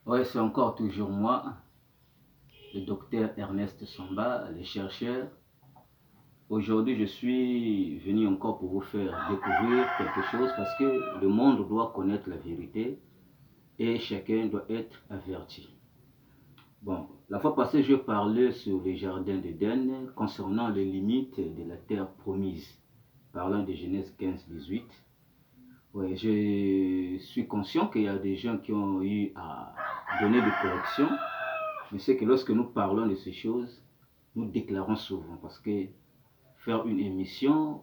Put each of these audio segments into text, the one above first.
Ouais, c'est encore toujours moi, le docteur Ernest Samba, le chercheur. Aujourd'hui, je suis venu encore pour vous faire découvrir quelque chose parce que le monde doit connaître la vérité et chacun doit être averti. Bon, la fois passée, je parlais sur les jardins d'Éden concernant les limites de la terre promise, parlant de Genèse 15-18. Ouais, je suis conscient qu'il y a des gens qui ont eu à donner des corrections. Je sais que lorsque nous parlons de ces choses, nous déclarons souvent parce que faire une émission,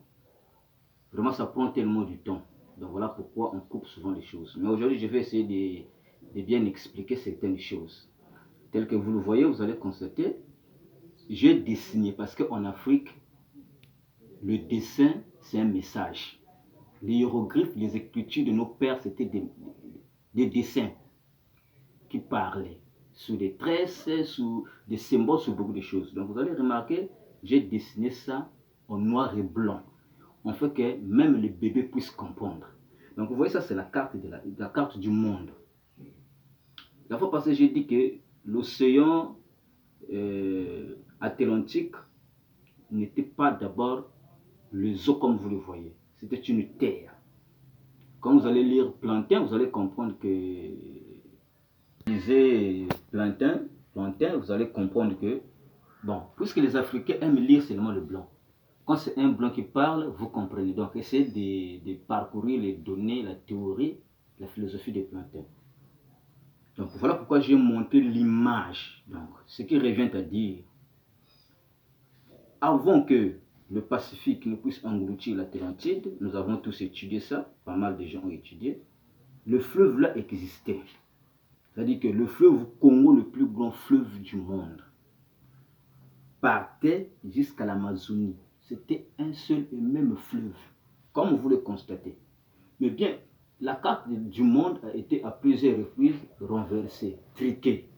vraiment ça prend tellement du temps. Donc voilà pourquoi on coupe souvent les choses. Mais aujourd'hui, je vais essayer de bien expliquer certaines choses. Tel que vous le voyez, vous allez constater, j'ai dessiné parce qu'en Afrique, le dessin, c'est un message. Les hiéroglyphes, les écritures de nos pères, c'était des dessins qui parlaient sous des tresses, sous des symboles, sur beaucoup de choses. Donc vous allez remarquer, j'ai dessiné ça en noir et blanc. En fait que même les bébés puissent comprendre. Donc vous voyez, ça c'est la carte la carte du monde. La fois passée, j'ai dit que l'océan Atlantique n'était pas d'abord les eaux comme vous le voyez. C'était une terre. Quand vous allez lire Plantin, vous allez comprendre que lisez Plantin, vous allez comprendre que, bon, puisque les Africains aiment lire seulement le blanc, quand c'est un blanc qui parle, vous comprenez. Donc, essayez de parcourir les données, la théorie, la philosophie de Plantin. Donc, voilà pourquoi j'ai monté l'image. Donc, ce qui revient à dire, avant que le Pacifique ne puisse engloutir l'Atlantide, nous avons tous étudié ça, pas mal de gens ont étudié, le fleuve là existait. C'est-à-dire que le fleuve Congo, le plus grand fleuve du monde, partait jusqu'à l'Amazonie. C'était un seul et même fleuve, comme vous le constatez. Mais bien, la carte du monde a été à plusieurs reprises renversée, triquée.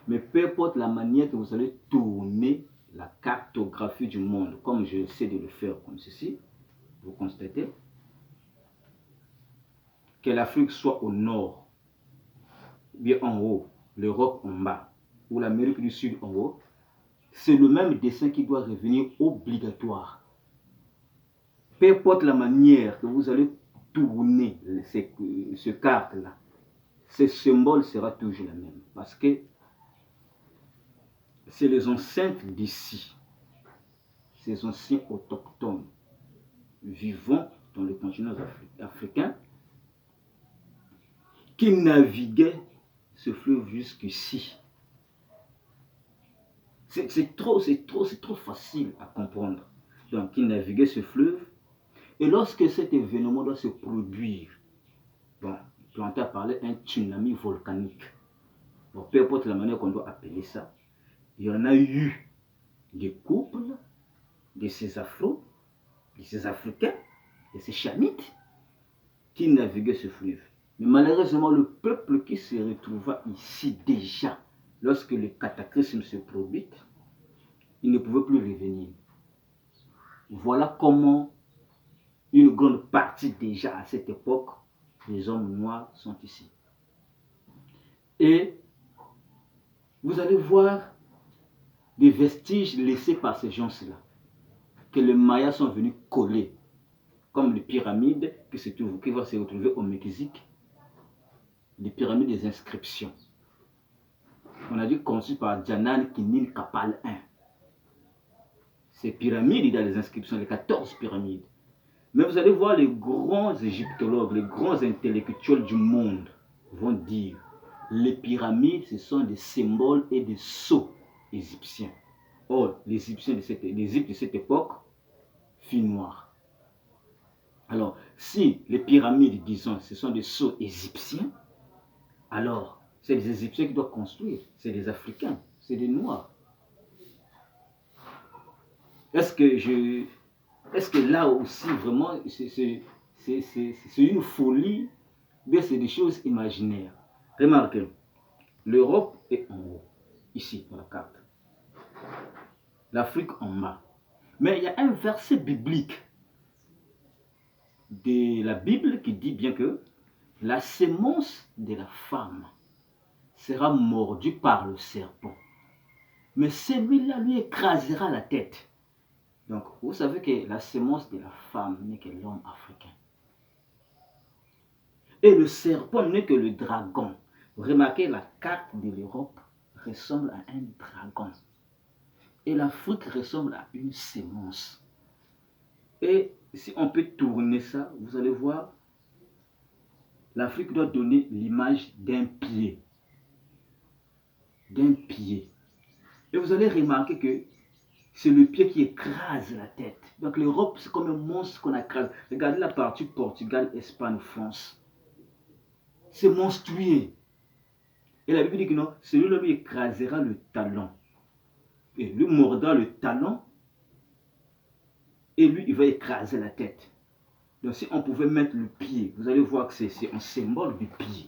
Mais peu importe la manière que vous allez tourner la cartographie du monde, comme je sais de le faire comme ceci, vous constatez que l'Afrique soit au nord, bien en haut, l'Europe en bas, ou l'Amérique du Sud en haut, c'est le même dessin qui doit revenir obligatoire. Peu importe la manière que vous allez tourner ce carte-là, ce symbole sera toujours le même. Parce que c'est les ancêtres d'ici, ces anciens autochtones, vivant dans le continent africain, qui naviguaient ce fleuve jusqu'ici. C'est trop facile à comprendre. Donc, ils naviguaient ce fleuve. Et lorsque cet événement doit se produire, bon, Plantin parlait d'un tsunami volcanique. Bon, peu importe la manière qu'on doit appeler ça, il y en a eu des couples de ces Afro, de ces Africains, de ces Chamites, qui naviguaient ce fleuve. Mais malheureusement, le peuple qui se retrouva ici déjà, lorsque le cataclysme se produit, il ne pouvait plus revenir. Voilà comment une grande partie déjà à cette époque, les hommes noirs sont ici. Et vous allez voir des vestiges laissés par ces gens-là, que les Mayas sont venus coller, comme les pyramides qui vont se retrouver au Mexique, les pyramides des inscriptions. On a dit conçues par Janan Kinin Kapal I. Ces pyramides, il y a les inscriptions, les 14 pyramides. Mais vous allez voir les grands égyptologues, les grands intellectuels du monde vont dire les pyramides, ce sont des symboles et des sceaux égyptiens. Or, l'Égypte de cette époque fut noir. Alors, si les pyramides, disons, ce sont des sceaux égyptiens, alors c'est les Égyptiens qui doivent construire, c'est les Africains, c'est des Noirs. Est-ce que là aussi, vraiment, c'est une folie, bien c'est des choses imaginaires. Remarquez, l'Europe est en haut, ici, dans la carte. L'Afrique en bas. Mais il y a un verset biblique de la Bible qui dit bien que la sémence de la femme sera mordu par le serpent. Mais celui-là lui écrasera la tête. Donc, vous savez que la sémence de la femme n'est que l'homme africain. Et le serpent n'est que le dragon. Vous remarquez, la carte de l'Europe ressemble à un dragon. Et l'Afrique ressemble à une sémence. Et si on peut tourner ça, vous allez voir, l'Afrique doit donner l'image d'un pied. D'un pied. Et vous allez remarquer que c'est le pied qui écrase la tête. Donc l'Europe, c'est comme un monstre qu'on écrase. Regardez la partie Portugal, Espagne, France. C'est monstrueux. Et la Bible dit que non, celui-là lui écrasera le talon. Et lui mordra le talon. Et lui, il va écraser la tête. Donc si on pouvait mettre le pied, vous allez voir que c'est un symbole du pied.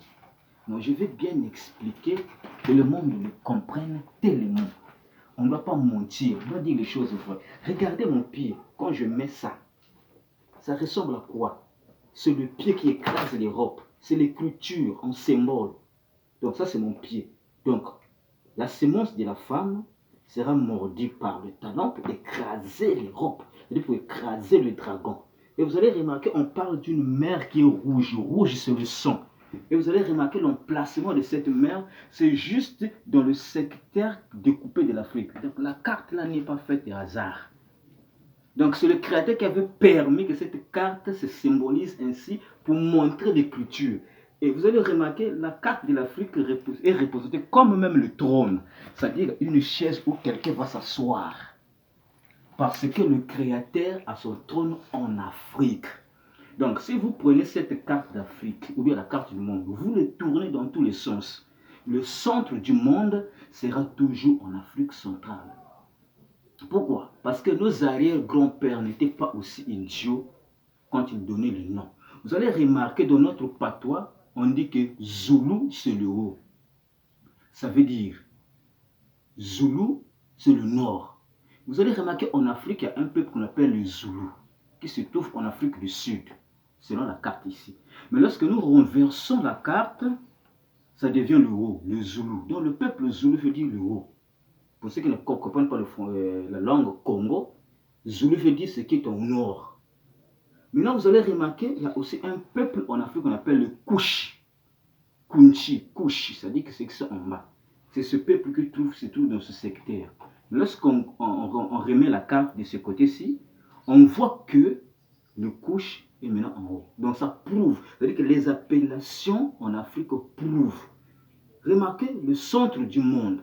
Donc je vais bien expliquer que le monde le comprenne tellement. On ne doit pas mentir, on doit dire les choses vraies. Regardez mon pied, quand je mets ça, ça ressemble à quoi? C'est le pied qui écrase l'Europe. C'est l'écriture en symbole. Donc ça, c'est mon pied. Donc, la sémence de la femme sera mordue par le talon pour écraser l'Europe. C'est-à-dire pour écraser le dragon. Et vous allez remarquer, on parle d'une mer qui est rouge. Rouge, c'est le sang. Et vous allez remarquer l'emplacement de cette mer, c'est juste dans le secteur découpé de l'Afrique. Donc la carte là n'est pas faite de hasard. Donc c'est le créateur qui avait permis que cette carte se symbolise ainsi pour montrer l'écriture. Et vous allez remarquer, la carte de l'Afrique est représentée comme même le trône. C'est-à-dire une chaise où quelqu'un va s'asseoir. Parce que le créateur a son trône en Afrique. Donc, si vous prenez cette carte d'Afrique, ou bien la carte du monde, vous le tournez dans tous les sens. Le centre du monde sera toujours en Afrique centrale. Pourquoi? Parce que nos arrière-grands-pères n'étaient pas aussi idiots quand ils donnaient le nom. Vous allez remarquer dans notre patois, on dit que Zoulou, c'est le haut. Ça veut dire, Zoulou, c'est le nord. Vous allez remarquer en Afrique, il y a un peuple qu'on appelle les Zoulous, qui se trouve en Afrique du Sud. Selon la carte ici. Mais lorsque nous renversons la carte, ça devient le haut, le Zoulou. Donc le peuple Zoulou veut dire le haut. Pour ceux qui ne comprennent pas la langue Congo, Zoulou veut dire ce qui est au nord. Maintenant, vous allez remarquer, il y a aussi un peuple en Afrique qu'on appelle le Kouchi. Kunchi, Kouchi, ça dit que c'est que c'est en bas. C'est ce peuple qui se trouve dans ce secteur. Lorsqu'on remet la carte de ce côté-ci, on voit que le Kouchi et maintenant en haut. Donc ça prouve, c'est-à-dire que les appellations en Afrique prouvent. Remarquez le centre du monde.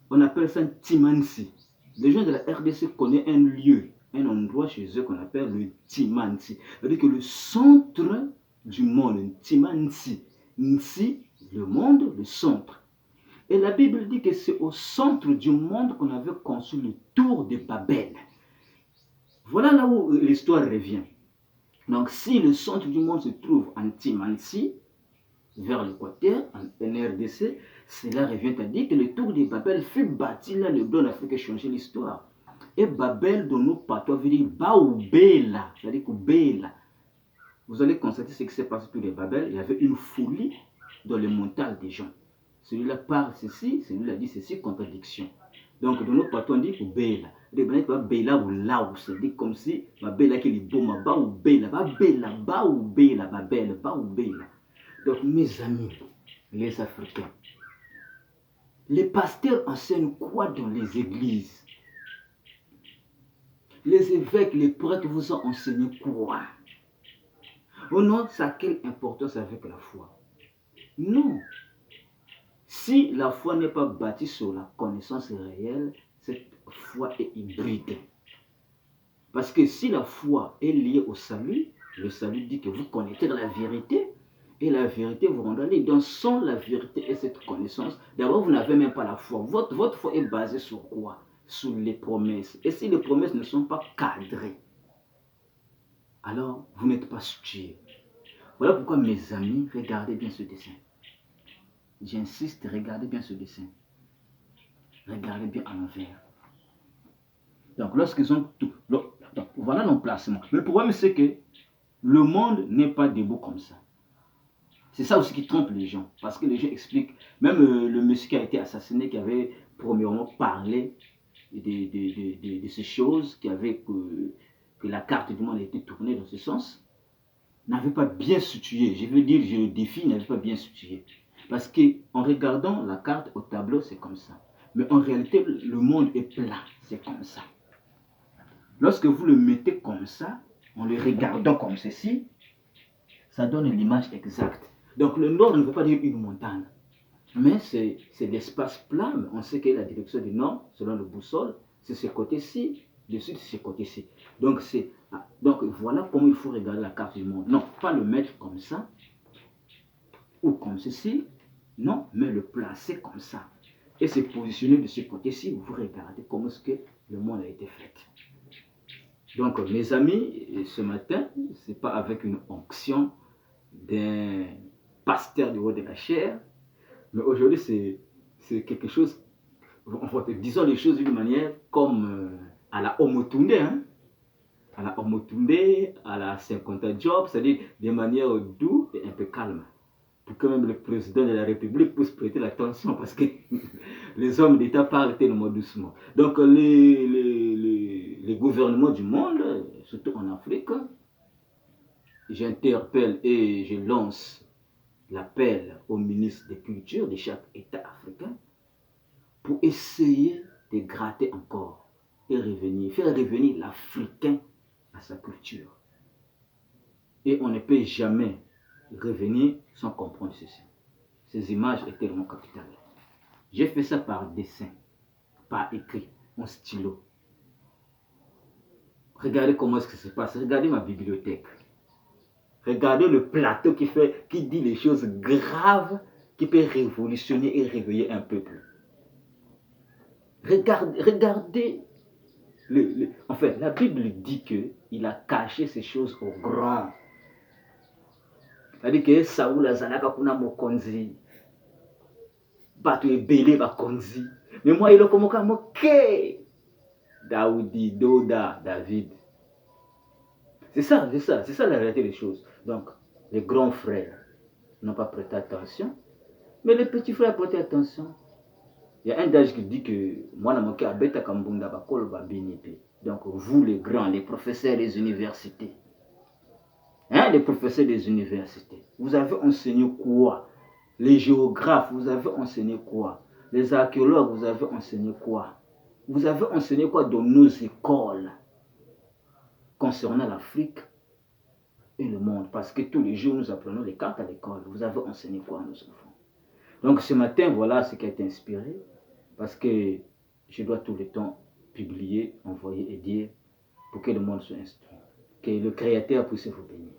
On appelle ça Timansi. Les gens de la RDC connaissent un lieu, un endroit chez eux qu'on appelle le Timansi. C'est-à-dire que le centre du monde, Timansi. Nsi, le monde, le centre. Et la Bible dit que c'est au centre du monde qu'on avait construit le tour de Babel. Voilà là où l'histoire revient. Donc, si le centre du monde se trouve en Timansi, vers l'équateur, en RDC, cela revient à dire que le tour de Babel fut bâti là, le blanc d'Afrique a changé l'histoire. Et Babel, dans nos patois, veut dire Baoubela, c'est-à-dire que Bela. Vous allez constater ce qui s'est passé pour les Babel, il y avait une folie dans le mental des gens. Celui-là parle ceci, celui-là dit ceci, contradiction. Donc, dans nos patois, on dit que Bela. Les Blancs, pas Bela ou Laou, c'est comme si Babel qui est bon, ba ou Bela, ba ou Bela, Babel, ba ou Bela. Donc, mes amis, les Africains, les pasteurs enseignent quoi dans les églises? Les évêques, les prêtres vous ont enseigné quoi? Oh non, ça a quelle importance avec la foi? Non. Si la foi n'est pas bâtie sur la connaissance réelle, cette foi est hybride. Parce que si la foi est liée au salut, le salut dit que vous connaissez la vérité, et la vérité vous rendra libre. Donc sans la vérité et cette connaissance, d'abord vous n'avez même pas la foi. Votre foi est basée sur quoi? Sur les promesses. Et si les promesses ne sont pas cadrées, alors vous n'êtes pas sûr. Voilà pourquoi mes amis, regardez bien ce dessin. J'insiste, regardez bien ce dessin. Regardez bien à l'envers. Donc lorsqu'ils ont tout, donc, voilà l'emplacement. Mais le problème c'est que le monde n'est pas debout comme ça. C'est ça aussi qui trompe les gens. Parce que les gens expliquent, même le monsieur qui a été assassiné, qui avait premièrement parlé de ces choses, qui avait que la carte du monde a été tournée dans ce sens, n'avait pas bien situé. Je veux dire, je le défie, n'avait pas bien situé. Parce qu'en regardant la carte au tableau, c'est comme ça. Mais en réalité, le monde est plat, c'est comme ça. Lorsque vous le mettez comme ça, en le regardant comme ceci, ça donne l'image exacte. Donc le nord ne veut pas dire une montagne, mais c'est l'espace plat. On sait que la direction du nord, selon le boussole, c'est ce côté-ci, le sud, c'est ce côté-ci. Donc voilà comment il faut regarder la carte du monde. Non, pas le mettre comme ça, ou comme ceci, non, mais le placer comme ça. Et se positionner de ce côté-ci, vous regardez comment est-ce que le monde a été fait. Donc mes amis, ce matin, ce n'est pas avec une onction d'un pasteur du haut de la chair, mais aujourd'hui c'est quelque chose, en fait, disons les choses d'une manière comme à la Omotunde, hein? À la Omotunde, à la 50 Job, c'est-à-dire de manière douce et un peu calme, pour que même le président de la République puisse prêter l'attention, parce que les hommes d'État parlent tellement doucement. Donc les gouvernements du monde, surtout en Afrique, j'interpelle et je lance l'appel au ministre de Culture de chaque État africain pour essayer de gratter encore et revenir, faire revenir l'Africain à sa culture. Et on ne peut jamais revenir sans comprendre ceci. Ces images étaient tellement capitales. J'ai fait ça par dessin, par écrit, en stylo. Regardez comment est-ce que ça se passe. Regardez ma bibliothèque. Regardez le plateau qui dit les choses graves, qui peut révolutionner et réveiller un peuple. Regardez en fait, la Bible dit qu'il a caché ces choses aux grands. C'est-à-dire que Saoul azalaka kuna mokonzi. Bato ebele bakonzi. Mais moi, il a comme moké. Daoudi, Doda, David. C'est ça la réalité des choses. Donc, les grands frères n'ont pas prêté attention, mais les petits frères prêtent attention. Il y a un adage qui dit que moi, je suis donc, vous les grands, les professeurs des universités, hein, les professeurs des universités, vous avez enseigné quoi? Les géographes, vous avez enseigné quoi? Les archéologues, vous avez enseigné quoi? Vous avez enseigné quoi dans nos écoles concernant l'Afrique et le monde? Parce que tous les jours, nous apprenons les cartes à l'école. Vous avez enseigné quoi à nos enfants? Donc, ce matin, voilà ce qui a été inspiré. Parce que je dois tout le temps publier, envoyer et dire pour que le monde soit instruit. Que le Créateur puisse vous bénir.